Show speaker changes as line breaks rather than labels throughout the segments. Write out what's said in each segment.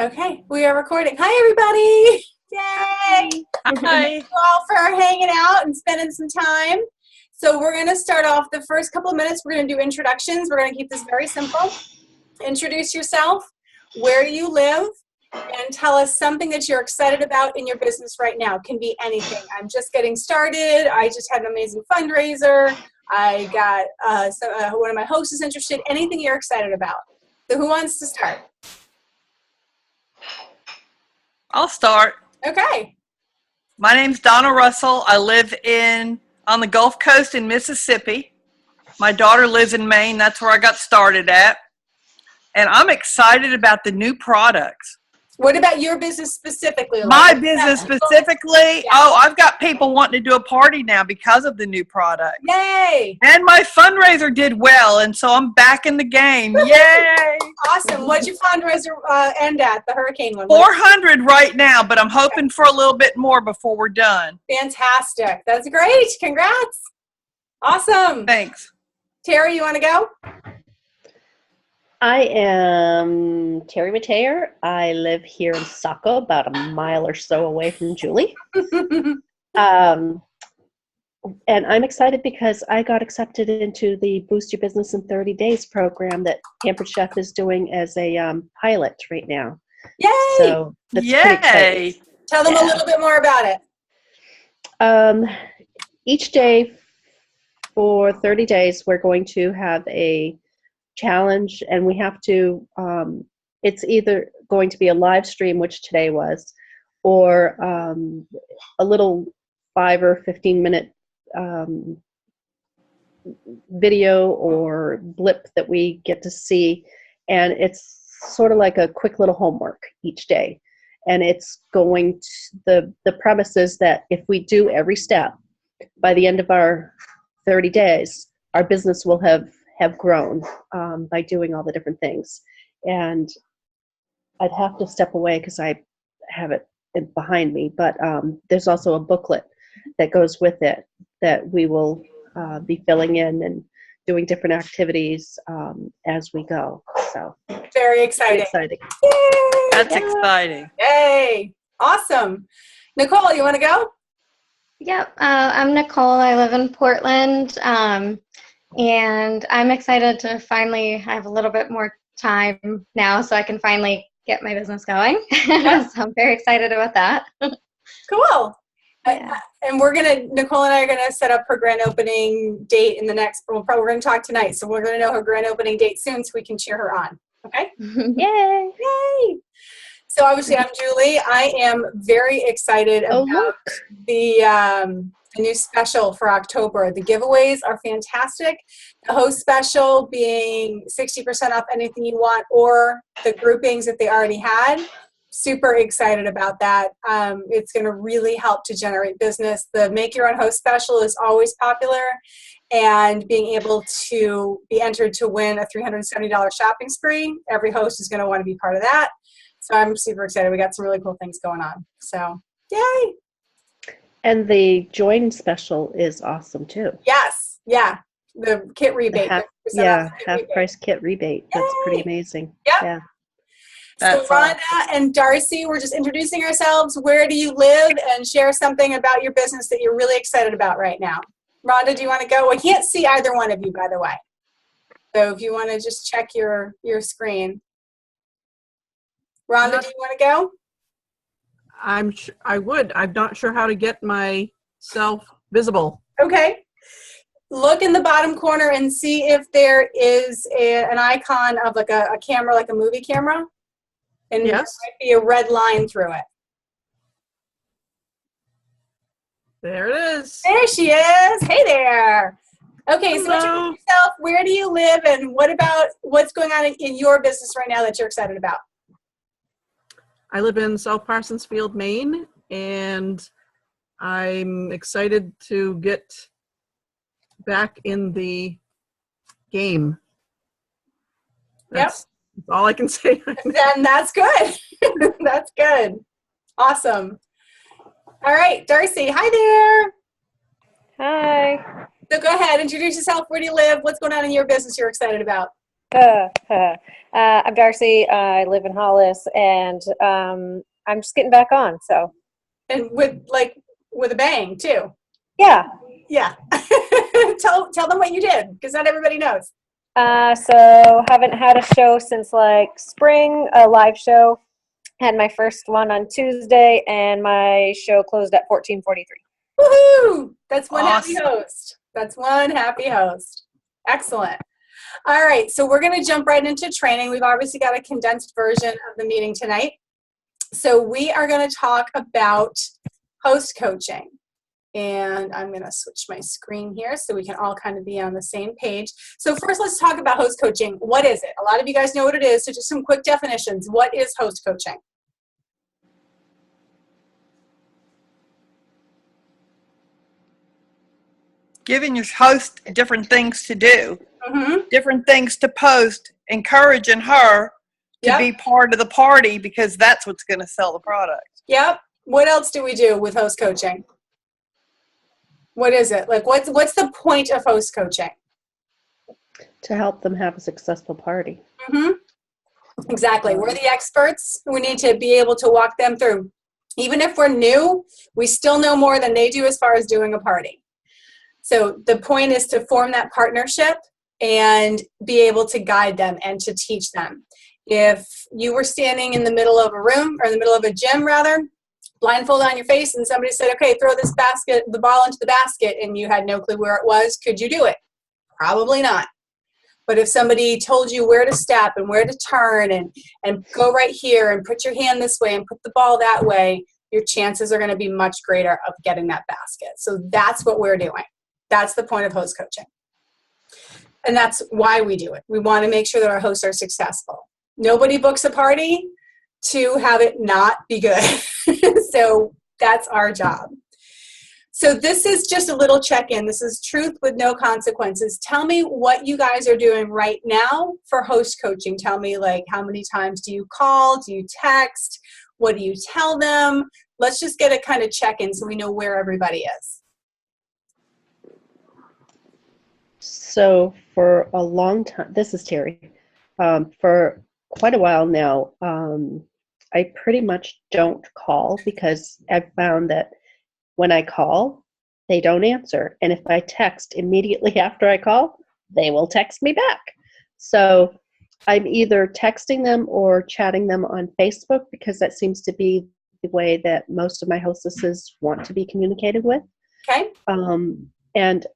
Okay, we are recording. Hi, everybody. Yay.
Hi.
Thank you all for hanging out and spending some time. So we're going to start off the first couple of minutes. We're going to do introductions. We're going to keep this very simple. Introduce yourself, where you live, and tell us something that you're excited about in your business right now. It can be anything. I'm just getting started. I just had an amazing fundraiser. I got one of my hosts is interested. Anything you're excited about. So who wants to start?
I'll start.
Okay.
My name's Donna Russell. I live on the Gulf Coast in Mississippi. My daughter lives in Maine. That's where I got started at. And I'm excited about the new products.
What about your business specifically?
My business specifically, I've got people wanting to do a party now because of the new product.
Yay!
And my fundraiser did well, and so I'm back in the game. Yay!
Awesome. What'd your fundraiser end at, the hurricane one?
400 right now, but I'm hoping for a little bit more before we're done.
Fantastic. That's great. Congrats. Awesome.
Thanks.
Terry, you want to go?
I am Terry Mateer. I live here in Saco, about a mile or so away from Julie. And I'm excited because I got accepted into the Boost Your Business in 30 Days program that Pampered Chef is doing as a pilot right now.
Yay!
So that's pretty exciting.
Tell them a little bit more about it.
Each day for 30 days, we're going to have a challenge, and we have to it's either going to be a live stream, which today was, or a little 5 or 15 minute video or blip that we get to see, and it's sort of like a quick little homework each day. And it's going to, the premise is that if we do every step, by the end of our 30 days, our business will have grown by doing all the different things. And I'd have to step away because I have it behind me, but there's also a booklet that goes with it that we will be filling in and doing different activities as we go. So
very exciting. Yay!
That's exciting.
Yay! Awesome. Nicole, you want to go?
Yep. I'm Nicole. I live in Portland. And I'm excited to finally have a little bit more time now so I can finally get my business going. So I'm very excited about that.
Cool.
Yeah.
And Nicole and I are going to set up her grand opening date in the next, we're going to talk tonight. So we're going to know her grand opening date soon so we can cheer her on. Okay?
Yay!
Yay! So obviously I'm Julie. I am very excited about the new special for October. The giveaways are fantastic. The host special being 60% off anything you want, or the groupings that they already had. Super excited about that. It's going to really help to generate business. The Make Your Own Host special is always popular, and being able to be entered to win a $370 shopping spree, every host is going to want to be part of that. So I'm super excited. We got some really cool things going on. So, yay!
And the join special is awesome too.
Yes. Yeah. The kit rebate.
Half price kit rebate. That's
Yay!
pretty amazing.
Yep.
Yeah.
So Rhonda and Darcy, we're just introducing ourselves. Where do you live? And share something about your business that you're really excited about right now. Rhonda, do you want to go? I can't see either one of you, by the way. So if you want to just check your screen. Rhonda, do you want to go?
I would. I'm not sure how to get myself visible.
Okay. Look in the bottom corner and see if there is an icon of like a camera, like a movie camera. And
yes.
There might be a red line through it.
There it is.
There she is. Hey there. Okay,
Hello.
so introduce yourself. Where do you live, and what's going on in your business right now that you're excited about?
I live in South Parsonsfield, Maine, and I'm excited to get back in the game. That's all I can say.
Then that's good. That's good. Awesome. All right, Darcy. Hi there.
Hi.
So go ahead, introduce yourself. Where do you live? What's going on in your business you're excited about?
I'm Darcy. I live in Hollis, and I'm just getting back on. So,
And with a bang too.
yeah.
Yeah. tell them what you did, because not everybody knows.
So haven't had a show since like spring. A live show. Had my first one on Tuesday, and my show closed at 14:43.
Woohoo! That's one happy
Awesome.
host. That's one happy host. Excellent. All right, so we're going to jump right into training. We've obviously got a condensed version of the meeting tonight. So we are going to talk about host coaching. And I'm going to switch my screen here so we can all kind of be on the same page. So first, let's talk about host coaching. What is it? A lot of you guys know what it is, so just some quick definitions. What is host coaching?
Giving your host different things to do,
Mm-hmm.
different things to post, encouraging her to
Yep.
be part of the party because that's what's going to sell the product.
Yep. What else do we do with host coaching? What is it? Like, what's the point of host coaching?
To help them have a successful party.
Mm-hmm. Exactly. We're the experts. We need to be able to walk them through. Even if we're new, we still know more than they do as far as doing a party. So the point is to form that partnership and be able to guide them and to teach them. If you were standing in the middle of a room, or in the middle of a gym rather, blindfold on your face, and somebody said, okay, throw the ball into the basket, and you had no clue where it was, could you do it? Probably not. But if somebody told you where to step and where to turn and go right here and put your hand this way and put the ball that way, your chances are going to be much greater of getting that basket. So that's what we're doing. That's the point of host coaching. And that's why we do it. We want to make sure that our hosts are successful. Nobody books a party to have it not be good. So that's our job. So this is just a little check-in. This is truth with no consequences. Tell me what you guys are doing right now for host coaching. Tell me, like, how many times do you call? Do you text? What do you tell them? Let's just get a kind of check-in so we know where everybody is.
So for a long time, this is Terry. For quite a while now, I pretty much don't call because I've found that when I call, they don't answer. And if I text immediately after I call, they will text me back. So I'm either texting them or chatting them on Facebook because that seems to be the way that most of my hostesses want to be communicated with.
Okay.
And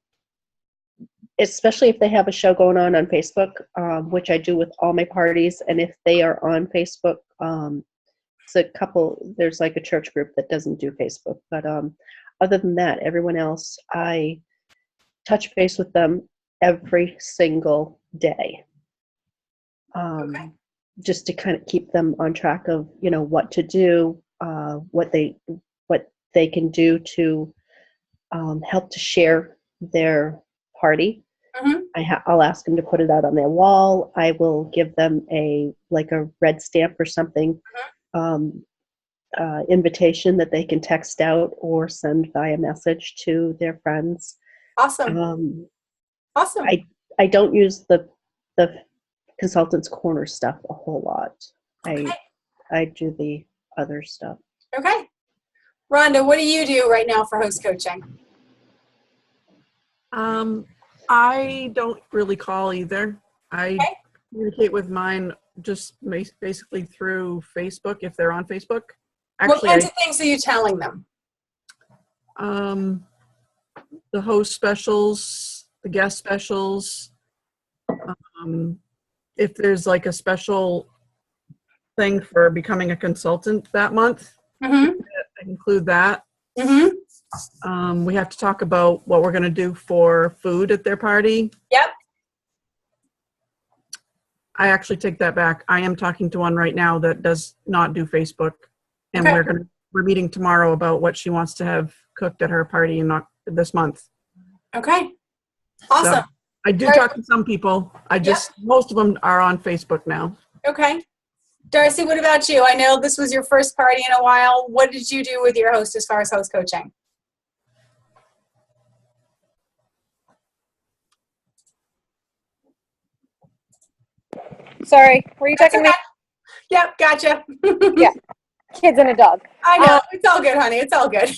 especially if they have a show going on Facebook, which I do with all my parties. And if they are on Facebook, there's like a church group that doesn't do Facebook. But other than that, everyone else, I touch base with them every single day.
Okay.
Just to kind of keep them on track of, what to do, what they can do to help to share their party.
Mm-hmm.
I'll ask them to put it out on their wall. I will give them a red stamp or something, invitation that they can text out or send via message to their friends.
Awesome. Awesome.
I don't use the Consultants Corner stuff a whole lot.
Okay.
I do the other stuff.
Okay. Rhonda, what do you do right now for host coaching?
I don't really call either. I
Okay.
communicate with mine just basically through Facebook if they're on Facebook.
What
Actually,
kinds of things are you telling them?
the host specials, the guest specials. If there's like a special thing for becoming a consultant that month,
Mm-hmm.
I include that.
Mm-hmm.
We have to talk about what we're going to do for food at their party.
Yep.
I actually take that back. I am talking to one right now that does not do Facebook, and
Okay.
we're meeting tomorrow about what she wants to have cooked at her party this month.
Okay. Awesome.
So I do
Right.
talk to some people. Most of them are on Facebook now.
Okay. Darcy, what about you? I know this was your first party in a while. What did you do with your host as far as host coaching?
Sorry, were you
That's
checking me?
okay. Yep, gotcha.
Yeah. Kids and a dog.
I know. It's all good, honey. It's all good.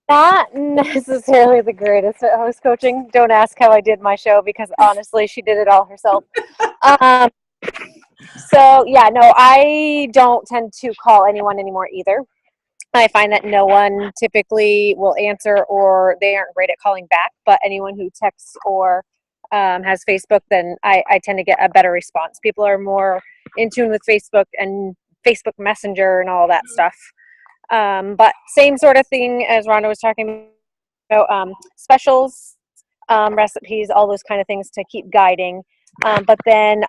Not necessarily the greatest at host coaching. Don't ask how I did my show because honestly, she did it all herself. So yeah, no, I don't tend to call anyone anymore either. I find that no one typically will answer or they aren't great at calling back, but anyone who texts or has Facebook, then I tend to get a better response. People are more in tune with Facebook and Facebook Messenger and all that stuff. But same sort of thing as Rhonda was talking about, specials, recipes, all those kind of things to keep guiding. But then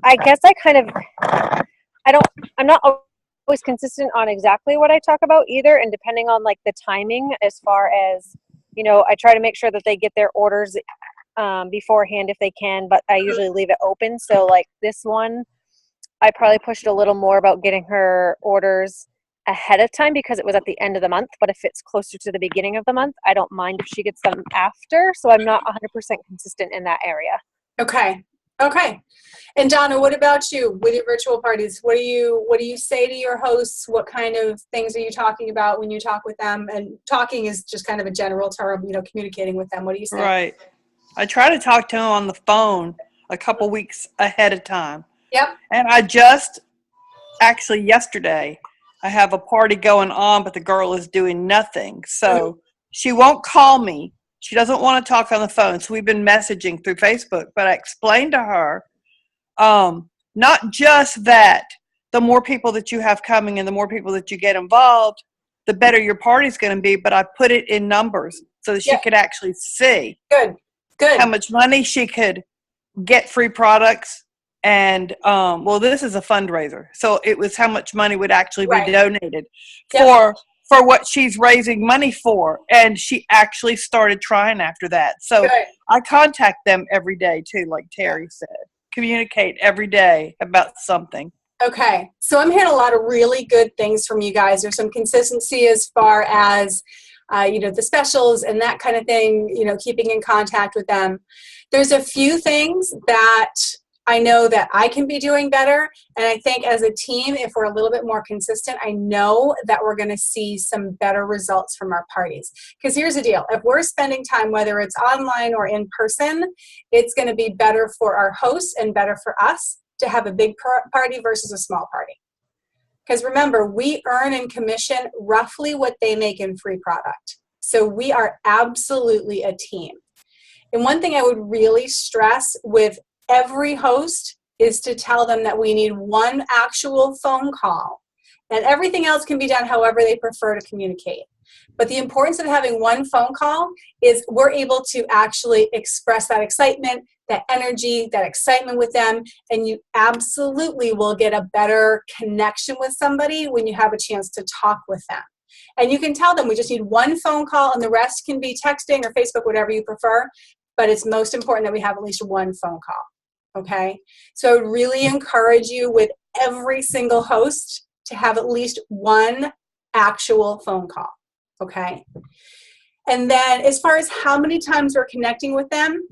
I guess I'm not always consistent on exactly what I talk about either. And depending on like the timing, as far as, I try to make sure that they get their orders beforehand if they can, but I usually leave it open. So like this one, I probably pushed a little more about getting her orders ahead of time because it was at the end of the month. But if it's closer to the beginning of the month, I don't mind if she gets them after. So I'm not 100% consistent in that area.
Okay. And Donna, what about you with your virtual parties? What do you say to your hosts? What kind of things are you talking about when you talk with them? And talking is just kind of a general term, communicating with them. What do you say?
Right. I try to talk to them on the phone a couple weeks ahead of time.
Yep.
And actually yesterday, I have a party going on, but the girl is doing nothing. So she won't call me. She doesn't want to talk on the phone. So we've been messaging through Facebook. But I explained to her, not just that the more people that you have coming and the more people that you get involved, the better your party's going to be. But I put it in numbers so that she could actually see
Good.
how much money she could get free products. And, this is a fundraiser. So it was how much money would actually be donated for what she's raising money for. And she actually started trying after that. So I contact them every day too, like Terry said. Communicate every day about something.
Okay. So I'm hearing a lot of really good things from you guys. There's some consistency as far as, the specials and that kind of thing, keeping in contact with them. There's a few things that I know that I can be doing better. And I think as a team, if we're a little bit more consistent, I know that we're going to see some better results from our parties. Because here's the deal. If we're spending time, whether it's online or in person, it's going to be better for our hosts and better for us to have a big party versus a small party. Because remember, we earn and commission roughly what they make in free product. So we are absolutely a team. And one thing I would really stress with every host is to tell them that we need one actual phone call, and everything else can be done however they prefer to communicate. But the importance of having one phone call is we're able to actually express that excitement, that energy, that excitement with them, and you absolutely will get a better connection with somebody when you have a chance to talk with them. And you can tell them we just need one phone call and the rest can be texting or Facebook, whatever you prefer. But it's most important that we have at least one phone call, okay? So I would really encourage you with every single host to have at least one actual phone call, okay? And then as far as how many times we're connecting with them,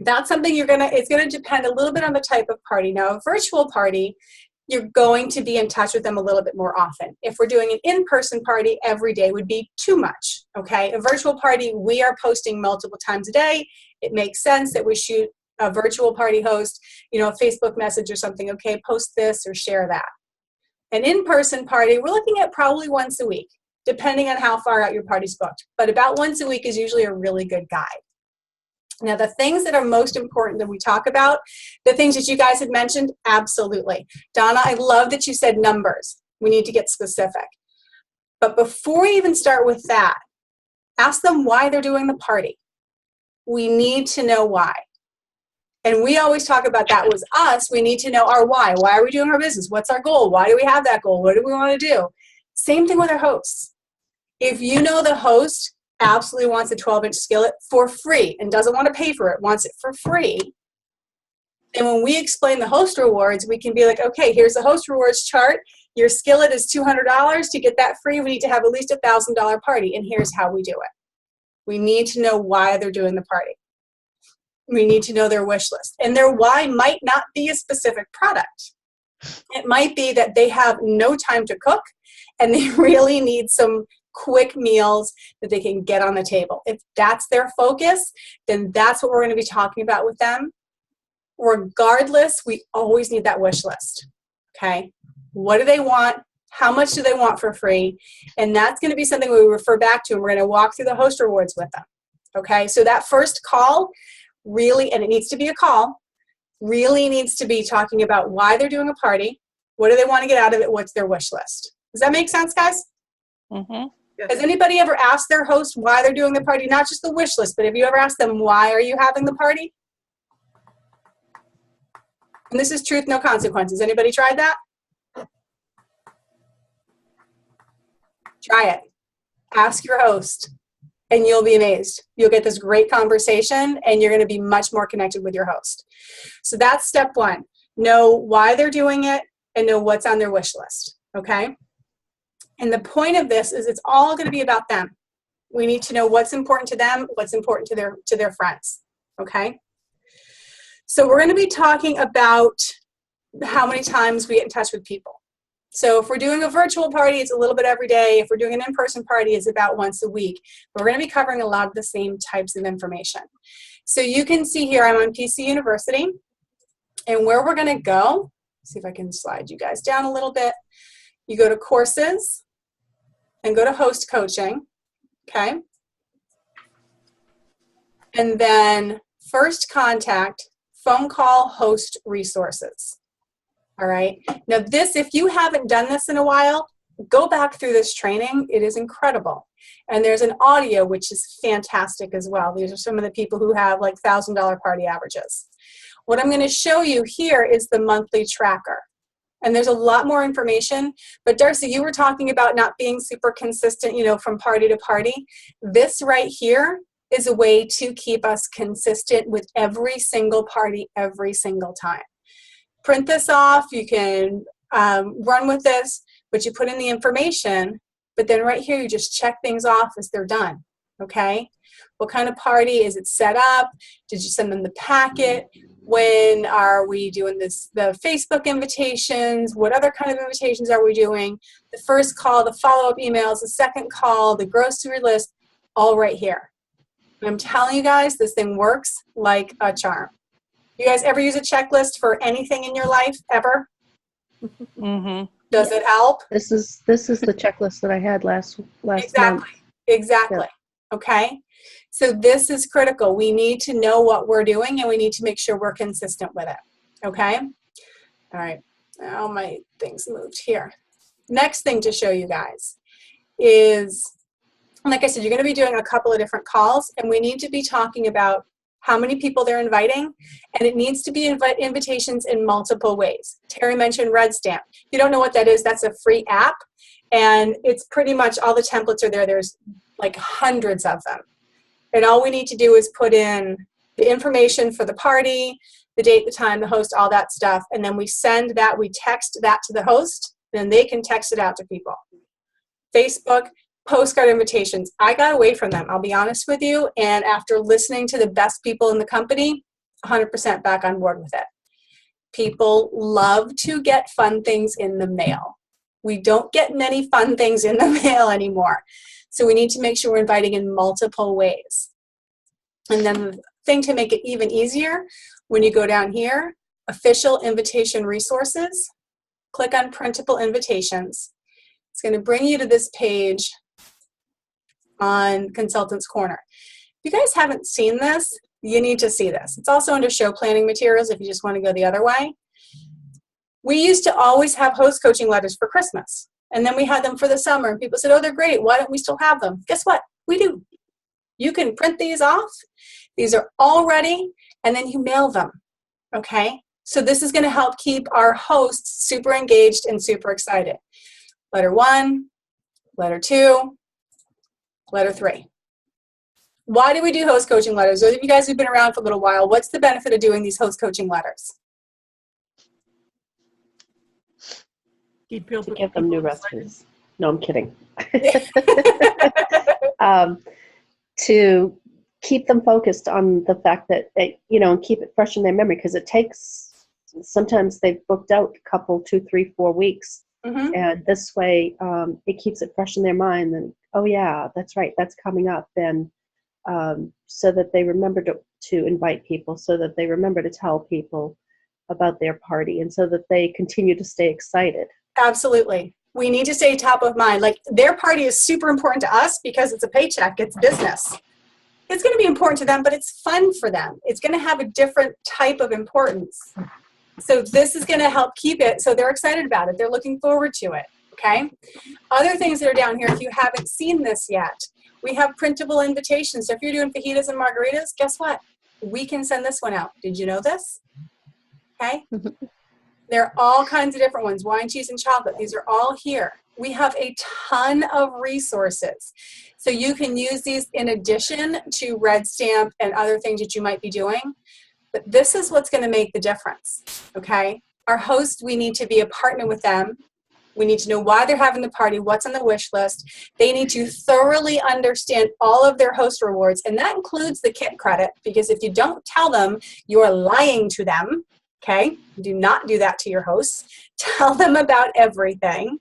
that's something it's gonna depend a little bit on the type of party. Now, a virtual party, you're going to be in touch with them a little bit more often. If we're doing an in-person party, every day would be too much, okay? A virtual party, we are posting multiple times a day. It makes sense that we shoot a virtual party host, a Facebook message or something, okay, post this or share that. An in-person party, we're looking at probably once a week, depending on how far out your party's booked. But about once a week is usually a really good guide. Now, the things that are most important that we talk about, the things that you guys had mentioned, absolutely. Donna, I love that you said numbers. We need to get specific. But before we even start with that, ask them why they're doing the party. We need to know why. And we always talk about that was us. We need to know our why. Why are we doing our business? What's our goal? Why do we have that goal? What do we want to do? Same thing with our hosts. If you know the host absolutely wants a 12-inch skillet for free and doesn't want to pay for it, wants it for free, and when we explain the host rewards, we can be like, okay, here's the host rewards chart. Your skillet is $200. To get that free, we need to have at least a $1,000 party, and here's how we do it. We need to know why they're doing the party. We need to know their wish list. And their why might not be a specific product. It might be that they have no time to cook and they really need some quick meals that they can get on the table. If that's their focus, then that's what we're going to be talking about with them. Regardless, we always need that wish list. Okay? What do they want? How much do they want for free? And that's going to be something we refer back to, and we're going to walk through the host rewards with them. Okay? So that first call really, and it needs to be a call, really needs to be talking about why they're doing a party, what do they want to get out of it, what's their wish list. Does that make sense, guys?
Mm-hmm.
Has anybody ever asked their host why they're doing the party? Not just the wish list, but have you ever asked them, why are you having the party? And this is truth, no consequences. Anybody tried that? Try it. Ask your host, and you'll be amazed. You'll get this great conversation, and you're going to be much more connected with your host. So that's step one. Know why they're doing it and know what's on their wish list, okay? And the point of this is it's all going to be about them. We need to know what's important to them, what's important to their friends, okay? So we're going to be talking about how many times we get in touch with people. So if we're doing a virtual party, it's a little bit every day. If we're doing an in-person party, it's about once a week. But we're going to be covering a lot of the same types of information. So you can see here I'm on PC University. And where we're going to go, see if I can slide you guys down a little bit. You go to courses and go to host coaching, okay? And then first contact, phone call, host resources. All right. Now this, if you haven't done this in a while, go back through this training. It is incredible. And there's an audio, which is fantastic as well. These are some of the people who have like $1,000 party averages. What I'm going to show you here is the monthly tracker. And there's a lot more information. But Darcy, you were talking about not being super consistent, you know, from party to party. This right here is a way to keep us consistent with every single party every single time. Print this off, you can run with this, but you put in the information, but then right here you just check things off as they're done, okay? What kind of party is it set up? Did you send them the packet? When are we doing this? The Facebook invitations, what other kind of invitations are we doing? The first call, the follow-up emails, the second call, the grocery list, all right here. And I'm telling you guys, this thing works like a charm. You guys ever use a checklist for anything in your life, ever?
Mm-hmm.
Does it help?
This is the checklist that I had last month.
Exactly.
Yeah.
Okay. So this is critical. We need to know what we're doing, and we need to make sure we're consistent with it. Okay. All right. Now my things moved here. Next thing to show you guys is, like I said, you're going to be doing a couple of different calls, and we need to be talking about how many people they're inviting, and it needs to be invitations in multiple ways. Terry mentioned Red Stamp. If you don't know what that is, that's a free app, and it's pretty much all the templates are there. There's like hundreds of them. And all we need to do is put in the information for the party, the date, the time, the host, all that stuff, and then we send that, we text that to the host, then they can text it out to people. Facebook, postcard invitations. I got away from them, I'll be honest with you, and after listening to the best people in the company, 100% back on board with it. People love to get fun things in the mail. We don't get many fun things in the mail anymore. So we need to make sure we're inviting in multiple ways. And then the thing to make it even easier, when you go down here, official invitation resources, click on printable invitations. It's going to bring you to this page on Consultants Corner. If you guys haven't seen this, you need to see this. It's also under show planning materials if you just want to go the other way. We used to always have host coaching letters for Christmas, and then we had them for the summer, and people said, oh, they're great. Why don't we still have them? Guess what? We do. You can print these off. These are all ready, and then you mail them, okay? So this is going to help keep our hosts super engaged and super excited. Letter 1, letter 2, letter 3. Why do we do host coaching letters? Those of you guys who've been around for a little while, what's the benefit of doing these host coaching letters?
To give them new recipes. No, I'm kidding. To keep them focused on the fact that and keep it fresh in their memory, because it takes, sometimes they've booked out a couple, 2, 3, 4 weeks.
Mhm.
And this way, it keeps it fresh in their mind. And, oh yeah, that's right, that's coming up. And so that they remember to invite people, so that they remember to tell people about their party, and so that they continue to stay excited.
Absolutely. We need to stay top of mind. Like, their party is super important to us because it's a paycheck, it's business. It's going to be important to them, but it's fun for them. It's going to have a different type of importance. So this is going to help keep it so they're excited about it. They're looking forward to it. Okay. Other things that are down here, if you haven't seen this yet, we have printable invitations. So if you're doing fajitas and margaritas, guess what? We can send this one out. Did you know this? Okay. There are all kinds of different ones. Wine, cheese, and chocolate. These are all here. We have a ton of resources. So you can use these in addition to Red Stamp and other things that you might be doing. But this is what's going to make the difference, okay? Our hosts, we need to be a partner with them. We need to know why they're having the party, what's on the wish list. They need to thoroughly understand all of their host rewards, and that includes the kit credit, because if you don't tell them, you're lying to them, okay? Do not do that to your hosts. Tell them about everything.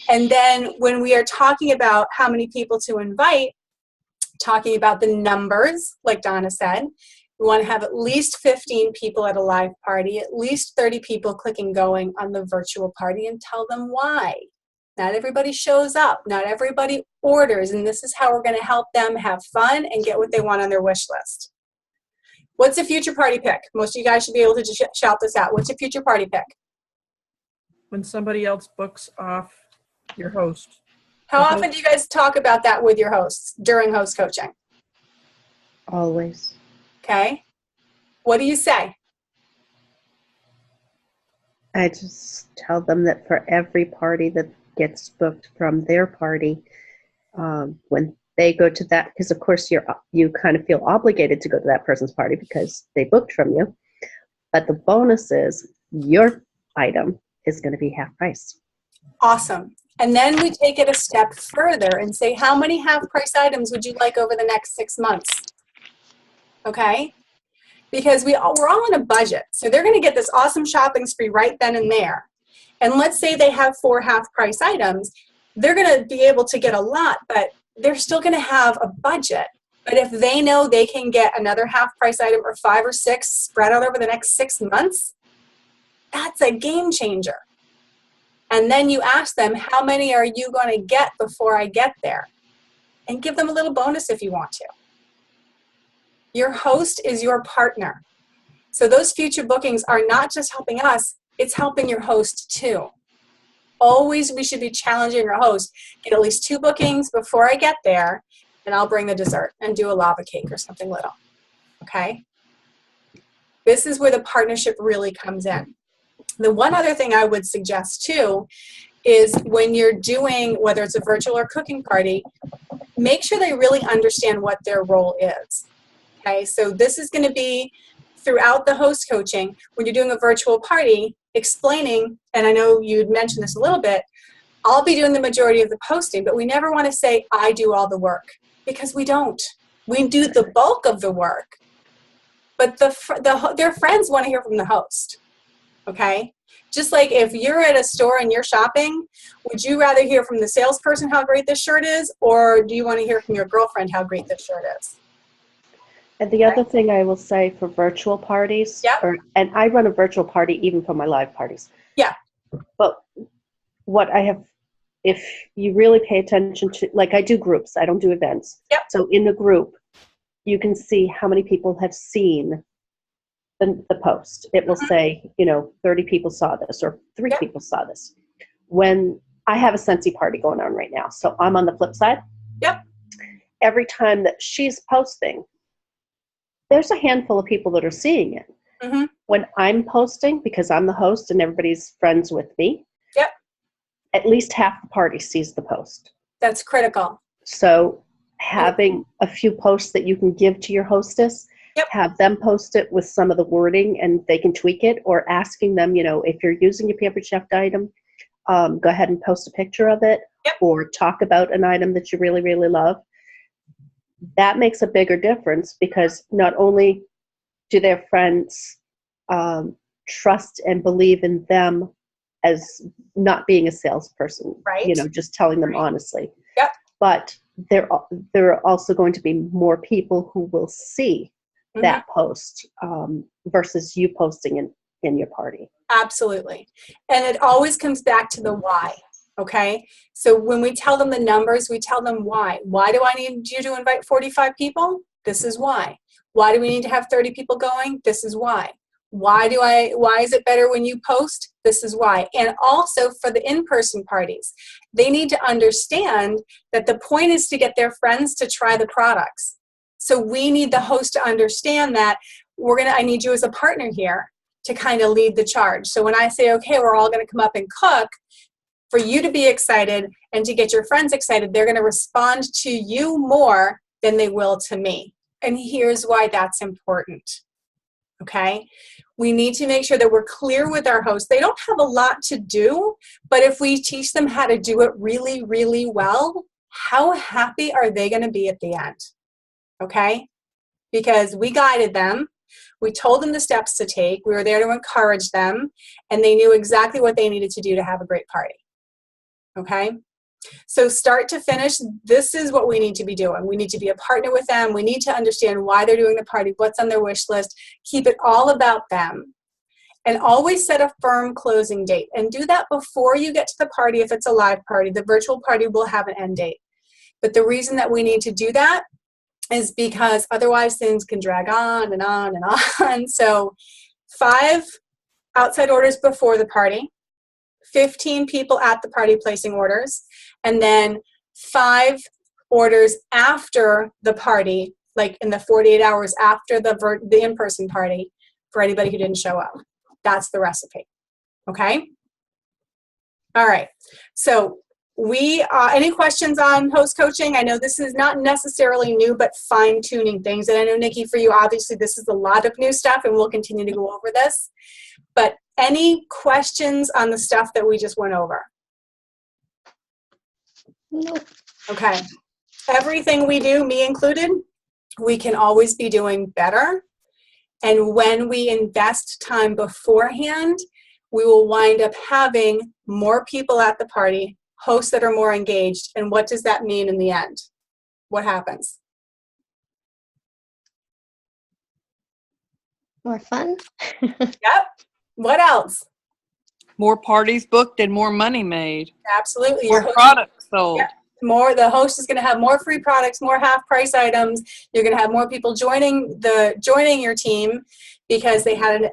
And then when we are talking about how many people to invite, talking about the numbers, like Donna said, we want to have at least 15 people at a live party, at least 30 people clicking going on the virtual party, and tell them why. Not everybody shows up. Not everybody orders. And this is how we're going to help them have fun and get what they want on their wish list. What's a future party pick? Most of you guys should be able to just shout this out. What's a future party pick?
When somebody else books off your host.
How often do you guys talk about that with your hosts during host coaching?
Always.
Okay. What do you say?
I just tell them that for every party that gets booked from their party, when they go to that, because of course you kind of feel obligated to go to that person's party because they booked from you, but the bonus is your item is going to be half price.
Awesome. And then we take it a step further and say, how many half price items would you like over the next 6 months? Okay? Because we're all on a budget. So they're going to get this awesome shopping spree right then and there. And let's say they have 4 half price items. They're going to be able to get a lot, but they're still going to have a budget. But if they know they can get another half price item or 5 or 6 spread out over the next 6 months, that's a game changer. And then you ask them, how many are you going to get before I get there? And give them a little bonus if you want to. Your host is your partner. So those future bookings are not just helping us, it's helping your host too. Always we should be challenging our host. Get at least 2 bookings before I get there, and I'll bring the dessert and do a lava cake or something little. Okay? This is where the partnership really comes in. The one other thing I would suggest too is when you're doing, whether it's a virtual or cooking party, make sure they really understand what their role is. Okay, so this is going to be throughout the host coaching when you're doing a virtual party, explaining, and I know you had mentioned this a little bit, I'll be doing the majority of the posting, but we never want to say I do all the work, because we don't. We do the bulk of the work, but their friends want to hear from the host. Okay? Just like if you're at a store and you're shopping, would you rather hear from the salesperson how great this shirt is, or do you want to hear from your girlfriend how great this shirt is?
And the other thing I will say for virtual parties,
Yep.
And I run a virtual party even for my live parties.
Yeah.
But what I have, if you really pay attention to, like I do groups, I don't do events.
Yep.
So in the group, you can see how many people have seen the post. It will say, 30 people saw this or 3
Yep.
people saw this. When I have a Scentsy party going on right now, so I'm on the flip side.
Yep.
Every time that she's posting, there's a handful of people that are seeing it.
Mm-hmm.
When I'm posting, because I'm the host and everybody's friends with me,
Yep.
at least half the party sees the post.
That's critical.
So having a few posts that you can give to your hostess,
Yep.
have them post it with some of the wording and they can tweak it, or asking them, if you're using your Pampered Chef item, go ahead and post a picture of it.
Yep.
Or talk about an item that you really, really love. that makes a bigger difference, because not only do their friends trust and believe in them as not being a salesperson,
Right.
just telling them honestly.
Yep.
But there are also going to be more people who will see that post versus you posting in your party.
Absolutely. And it always comes back to the why. Okay. So when we tell them the numbers, we tell them why. Why do I need you to invite 45 people? This is why. Why do we need to have 30 people going? This is why. Why is it better when you post? This is why. And also for the in-person parties, they need to understand that the point is to get their friends to try the products. So we need the host to understand that I need you as a partner here to kind of lead the charge. So when I say, okay, we're all going to come up and cook, for you to be excited and to get your friends excited, they're going to respond to you more than they will to me. And here's why that's important. Okay? We need to make sure that we're clear with our hosts. They don't have a lot to do, but if we teach them how to do it really, really well, how happy are they going to be at the end? Okay? Because we guided them. We told them the steps to take. We were there to encourage them, and they knew exactly what they needed to do to have a great party. Okay? So start to finish, this is what we need to be doing. We need to be a partner with them. We need to understand why they're doing the party, what's on their wish list. Keep it all about them. And always set a firm closing date. And do that before you get to the party if it's a live party. The virtual party will have an end date. But the reason that we need to do that is because otherwise things can drag on and on and on. So 5 outside orders before the party, 15 people at the party placing orders, and then 5 orders after the party, like in the 48 hours after the in-person party, for anybody who didn't show up. That's the recipe. Okay? All right. So any questions on host coaching? I know this is not necessarily new, but fine-tuning things. And I know, Nikki, for you, obviously, this is a lot of new stuff, and we'll continue to go over this. But any questions on the stuff that we just went over?
Nope.
Okay. Everything we do, me included, we can always be doing better. And when we invest time beforehand, we will wind up having more people at the party, hosts that are more engaged. And what does that mean in the end? What happens?
More fun.
Yep. What else?
More parties booked and more money made.
Absolutely.
More products sold.
Yeah. The host is going to have more free products, more half price items. You're going to have more people joining your team because they had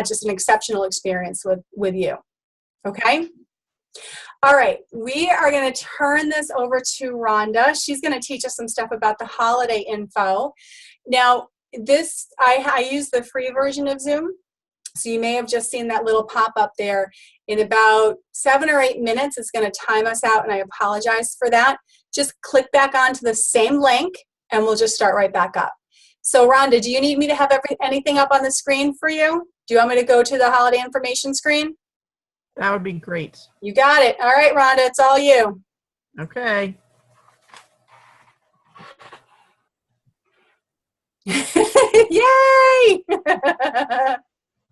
just an exceptional experience with you. Okay? All right. We are going to turn this over to Rhonda. She's going to teach us some stuff about the holiday info. Now, I use the free version of Zoom. So you may have just seen that little pop-up there. In about 7 or 8 minutes, it's going to time us out, and I apologize for that. Just click back onto the same link, and we'll just start right back up. So, Rhonda, do you need me to have anything up on the screen for you? Do you want me to go to the holiday information screen?
That would be great.
You got it. All right, Rhonda, it's all you.
Okay.
Yay!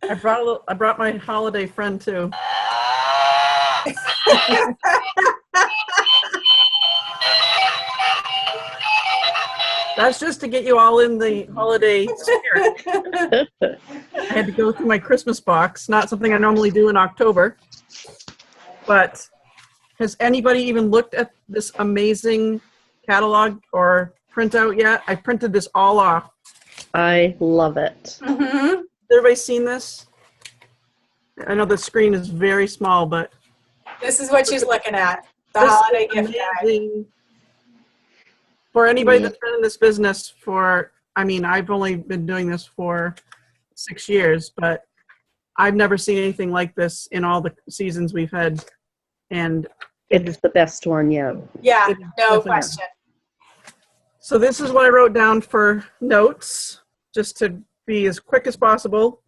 I brought my holiday friend too. That's just to get you all in the holiday spirit. I had to go through my Christmas box, not something I normally do in October. But has anybody even looked at this amazing catalog or printout yet? I printed this all off.
I love it.
Mm-hmm.
Everybody seen this? I know the screen is very small, but
This is what she's looking at. The
this
holiday
is
gift guide.
amazing. For anybody that's been in this business I've only been doing this for 6 years, but I've never seen anything like this in all the seasons we've had. And
It's the best one yet.
Yeah,
it is
no
definitely-
question.
So this is what I wrote down for notes, just to be as quick as possible.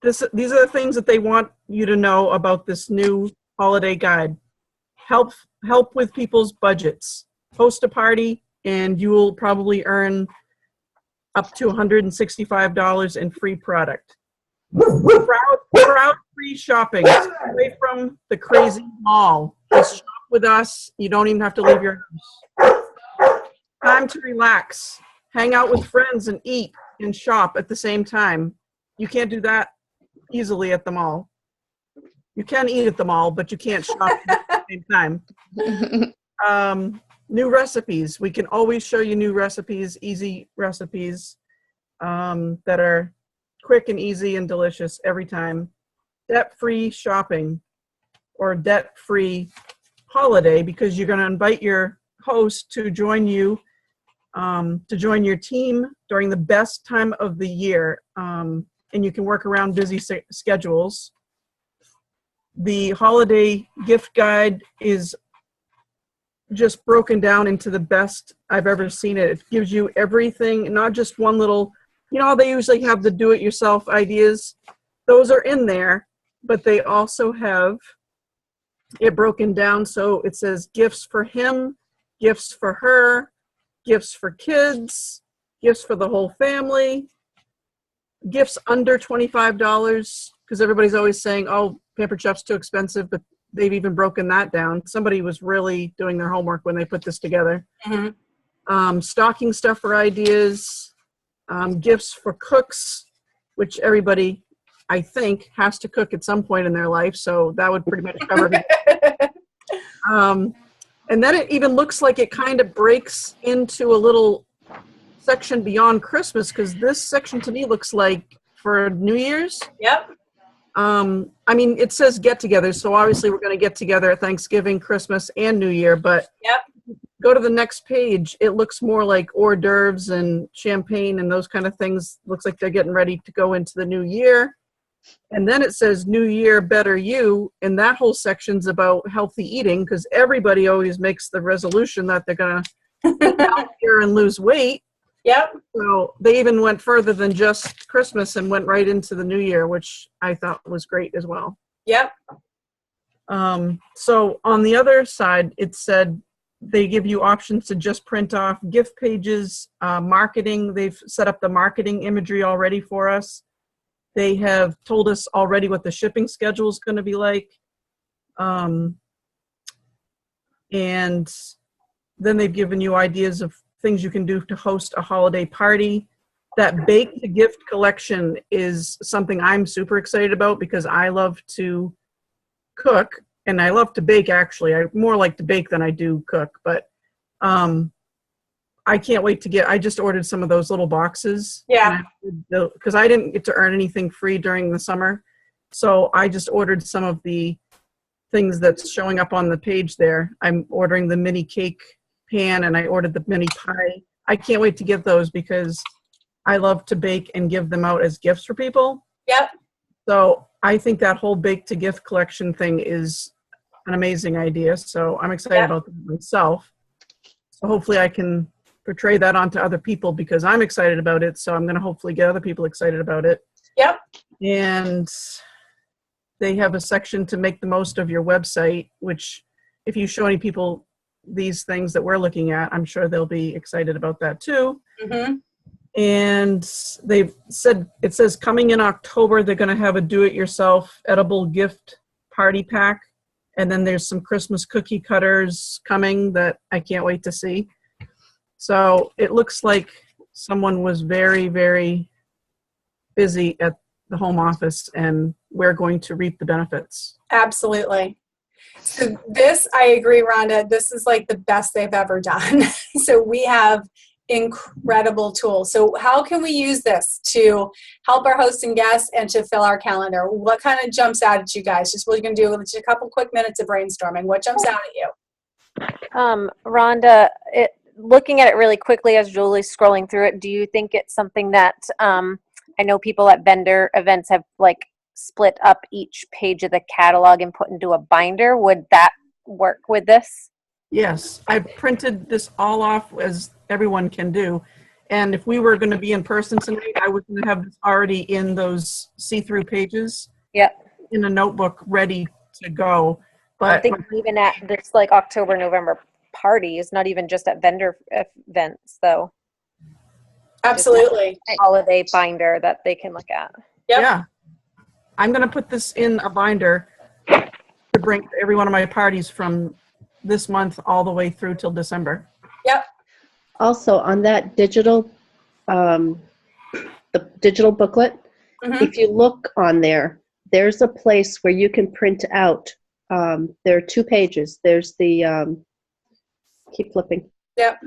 These are the things that they want you to know about this new holiday guide. Help with people's budgets. Host a party, and you will probably earn up to $165 in free product. Crowd free shopping. Stay away from the crazy mall. Just shop with us. You don't even have to leave your house. Time to relax. Hang out with friends and eat and shop at the same time. You can't do that easily at the mall. You can eat at the mall, but you can't shop at the same time. New recipes. We can always show you new recipes, easy recipes that are quick and easy and delicious every time. Debt-free shopping or debt-free holiday, because you're going to invite your host to join you, to join your team during the best time of the year. And you can work around busy schedules. The holiday gift guide is just broken down into the best I've ever seen it. It gives you everything, not just one little, you know, they usually have the do-it-yourself ideas. Those are in there, but they also have it broken down. So it says gifts for him, gifts for her, gifts for kids, gifts for the whole family, gifts under $25, because everybody's always saying, oh, Pampered Chef's too expensive, but they've even broken that down. Somebody was really doing their homework when they put this together. Mm-hmm. Stocking stuffer ideas, gifts for cooks, which everybody, I think, has to cook at some point in their life, so that would pretty much cover it. And then it even looks like it kind of breaks into a little section beyond Christmas, because this section to me looks like for New Year's.
Yep.
I mean, it says get-together, so obviously we're going to get together at Thanksgiving, Christmas, and New Year, but
yep.
Go to the next page. It looks more like hors d'oeuvres and champagne and those kind of things. Looks like they're getting ready to go into the new year. And then it says New Year, Better You, and that whole section's about healthy eating, because everybody always makes the resolution that they're going to get healthier and lose weight.
Yep.
So they even went further than just Christmas and went right into the new year, which I thought was great as well.
Yep.
So on the other side, it said they give you options to just print off gift pages, marketing. They've set up the marketing imagery already for us. They have told us already what the shipping schedule is going to be like. And then they've given you ideas of things you can do to host a holiday party. That bake to gift collection is something I'm super excited about, because I love to cook and I love to bake. Actually, I more like to bake than I do cook, but I can't wait to get, I just ordered some of those little boxes.
Yeah.
Because I didn't get to earn anything free during the summer. So I just ordered some of the things that's showing up on the page there. I'm ordering the mini cake pan and I ordered the mini pie. I can't wait to get those because I love to bake and give them out as gifts for people.
Yep.
So I think that whole bake to gift collection thing is an amazing idea. So I'm excited about that myself. So hopefully I can portray that onto other people, because I'm excited about it. So I'm going to hopefully get other people excited about it.
Yep.
And they have a section to make the most of your website, which if you show any people these things that we're looking at, I'm sure they'll be excited about that too. Mm-hmm. And they've said, it says coming in October, they're going to have a do-it-yourself edible gift party pack. And then there's some Christmas cookie cutters coming that I can't wait to see. So it looks like someone was very, very busy at the home office, and we're going to reap the benefits.
Absolutely. So this, I agree, Rhonda, this is like the best they've ever done. So we have incredible tools. So how can we use this to help our hosts and guests and to fill our calendar? What kind of jumps out at you guys? Just what you're going to do with just a couple quick minutes of brainstorming. What jumps out at you?
Rhonda, looking at it really quickly as Julie's scrolling through it, do you think it's something that I know people at vendor events have like split up each page of the catalog and put into a binder? Would that work with this?
Yes, I printed this all off as everyone can do. And if we were going to be in person tonight, I was going to have this already in those see-through pages.
Yep.
In a notebook ready to go.
I'm
But
thinking even at this like October, November parties, not even just at vendor events, though.
Absolutely.
Holiday binder that they can look at.
Yep.
yeah, I'm going to put this in a binder to bring to every one of my parties from this month all the way through till December.
Yep.
Also, on that digital, the digital booklet,
Mhm.
if you look on there, there's a place where you can print out. There are 2 pages. There's the, keep flipping.
Yep.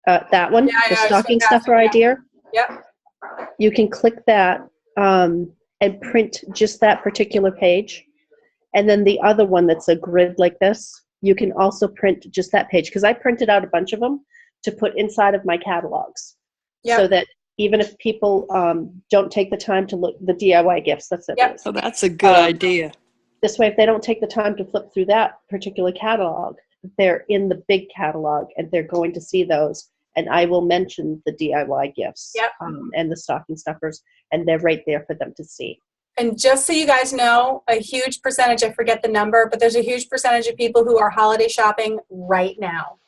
That one,
Yeah, I
the
know, it's
stocking
fantastic,
stuffer
yeah.
idea.
Yep.
You can click that and print just that particular page. And then the other one that's a grid like this, you can also print just that page. Because I printed out a bunch of them to put inside of my catalogs.
Yep.
So that even if people don't take the time to look, the DIY gifts, that's it.
Yep.
So that's a good idea.
This way, if they don't take the time to flip through that particular catalog, they're in the big catalog and they're going to see those. And I will mention the DIY gifts
Yep.
and the stocking stuffers, and they're right there for them to see.
And just so you guys know, a huge percentage, I forget the number, but there's a huge percentage of people who are holiday shopping right now.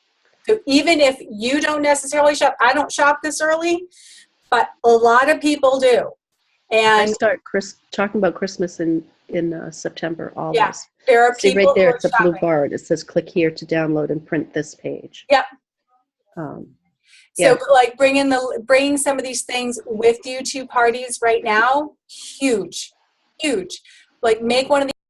So even if you don't necessarily shop, I don't shop this early, but a lot of people do.
I
And
start talking about Christmas in September always.
Yeah, there are
See
people
right there,
who are
it's a blue
shopping.
bar. It says click here to download and print this page.
Yep.
Yeah.
So like bringing some of these things with you to parties right now, huge. Like make one of these